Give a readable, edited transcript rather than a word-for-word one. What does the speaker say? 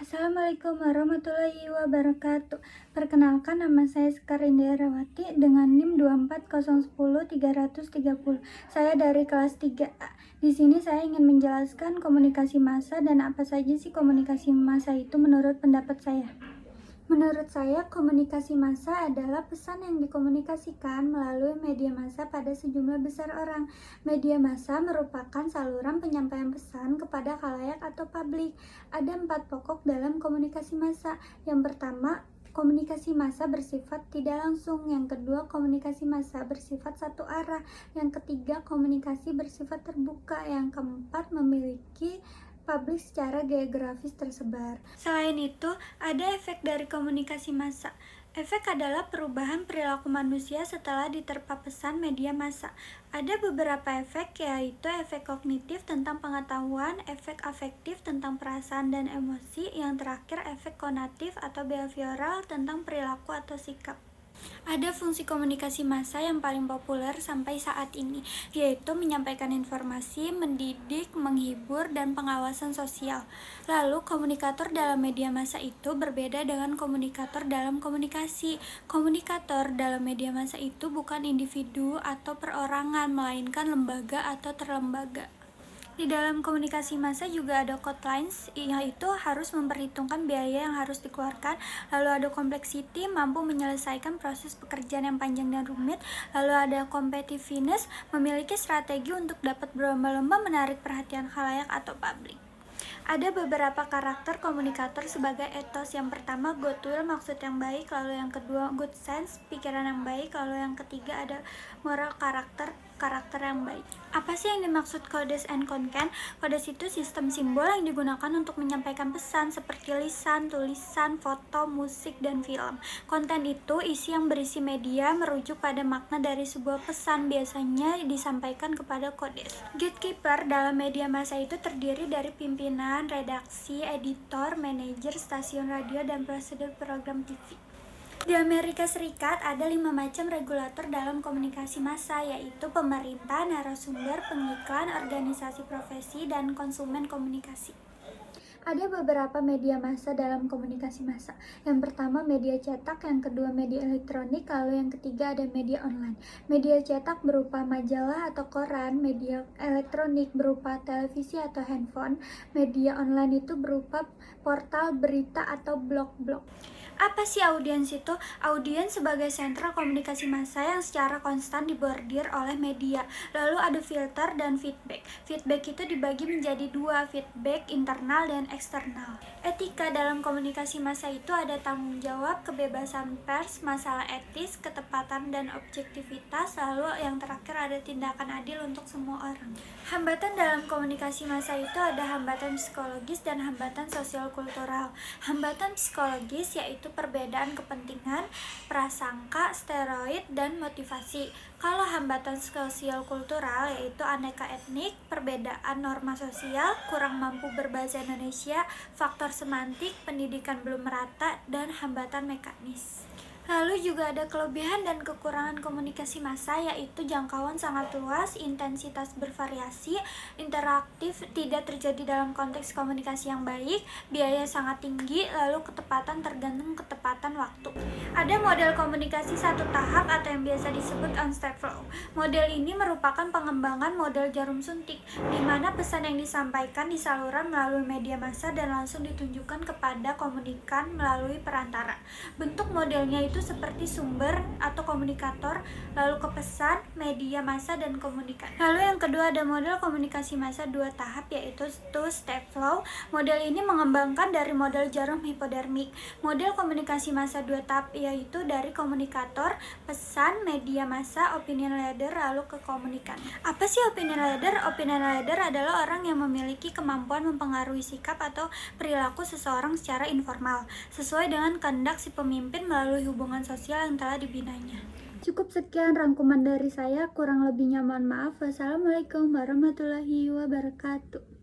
Assalamualaikum warahmatullahi wabarakatuh. Perkenalkan, nama saya Sekar Indrawati dengan NIM 24010-330. Saya dari kelas 3A. Di sini saya ingin menjelaskan komunikasi massa dan apa saja sih komunikasi massa itu menurut pendapat saya. Menurut saya, komunikasi massa adalah pesan yang dikomunikasikan melalui media massa pada sejumlah besar orang. Media massa merupakan saluran penyampaian pesan kepada khalayak atau publik. Ada 4 pokok dalam komunikasi massa. Yang pertama, komunikasi massa bersifat tidak langsung. Yang kedua, komunikasi massa bersifat satu arah. Yang ketiga, komunikasi bersifat terbuka. Yang keempat, memiliki publik secara geografis tersebar. Selain itu, ada efek dari komunikasi massa. Efek adalah perubahan perilaku manusia setelah diterpa pesan media massa. Ada beberapa efek, yaitu efek kognitif tentang pengetahuan, efek afektif tentang perasaan dan emosi, yang terakhir efek konatif atau behavioral tentang perilaku atau sikap. Ada fungsi komunikasi massa yang paling populer sampai saat ini, yaitu menyampaikan informasi, mendidik, menghibur, dan pengawasan sosial. Lalu, komunikator dalam media massa itu berbeda dengan komunikator dalam komunikasi. Komunikator dalam media massa itu bukan individu atau perorangan, melainkan lembaga atau terlembaga. Di dalam komunikasi massa juga ada code lines, yaitu harus memperhitungkan biaya yang harus dikeluarkan, lalu ada complexity, mampu menyelesaikan proses pekerjaan yang panjang dan rumit, lalu ada competitiveness, memiliki strategi untuk dapat berlomba-lomba menarik perhatian khalayak atau publik. Ada beberapa karakter komunikator sebagai etos. Yang pertama, goodwill, maksud yang baik. Lalu yang kedua, good sense, pikiran yang baik. Lalu yang ketiga ada moral karakter yang baik. Apa sih yang dimaksud codes and content? Codes itu sistem simbol yang digunakan untuk menyampaikan pesan seperti lisan, tulisan, foto, musik, dan film. Konten itu isi yang berisi media merujuk pada makna dari sebuah pesan, biasanya disampaikan kepada codes. Gatekeeper dalam media massa itu terdiri dari pimpinan, redaksi, editor, manajer, stasiun radio, dan prosedur program TV. Di Amerika Serikat ada 5 macam regulator dalam komunikasi massa, yaitu pemerintah, narasumber, pengiklan, organisasi profesi, dan konsumen komunikasi. Ada beberapa media massa dalam komunikasi massa. Yang pertama, media cetak, yang kedua media elektronik, lalu yang ketiga ada media online. Media cetak berupa majalah atau koran, media elektronik berupa televisi atau handphone, media online itu berupa portal berita atau blog-blog. Apa sih audiens itu? Audiens sebagai sentra komunikasi massa yang secara konstan dibordir oleh media. Lalu ada filter dan feedback. Feedback itu dibagi menjadi 2, feedback internal dan eksternal. Etika dalam komunikasi massa itu ada tanggung jawab, kebebasan pers, masalah etis, ketepatan dan objektivitas, lalu yang terakhir ada tindakan adil untuk semua orang. Hambatan dalam komunikasi massa itu ada hambatan psikologis dan hambatan sosial kultural. Hambatan psikologis yaitu perbedaan kepentingan, prasangka, stereotip, dan motivasi. Kalau hambatan sosial kultural yaitu aneka etnik, perbedaan norma sosial, kurang mampu berbahasa Indonesia, faktor semantik, pendidikan belum merata, dan hambatan mekanis. Lalu juga ada kelebihan dan kekurangan komunikasi massa, yaitu jangkauan sangat luas, intensitas bervariasi, interaktif, tidak terjadi dalam konteks komunikasi yang baik, biaya sangat tinggi, lalu ketepatan tergantung ketepatan waktu. Ada model komunikasi satu tahap atau yang biasa disebut on-step flow. Model ini merupakan pengembangan model jarum suntik, di mana pesan yang disampaikan di saluran melalui media massa dan langsung ditunjukkan kepada komunikan melalui perantara. Bentuk modelnya itu seperti sumber atau komunikator, lalu ke pesan, media massa, dan komunikan. Lalu yang kedua ada model komunikasi massa 2 tahap, yaitu two-step flow. Model ini mengembangkan dari model jarum hipodermik. Model komunikasi massa 2 tahap yaitu dari komunikator, pesan, media massa, opinion leader, lalu ke komunikan. Apa sih opinion leader? Opinion leader adalah orang yang memiliki kemampuan mempengaruhi sikap atau perilaku seseorang secara informal, sesuai dengan kehendak si pemimpin melalui hubungan sosial yang telah dibinanya. Cukup sekian rangkuman dari saya, kurang lebihnya mohon maaf. Wassalamualaikum warahmatullahi wabarakatuh.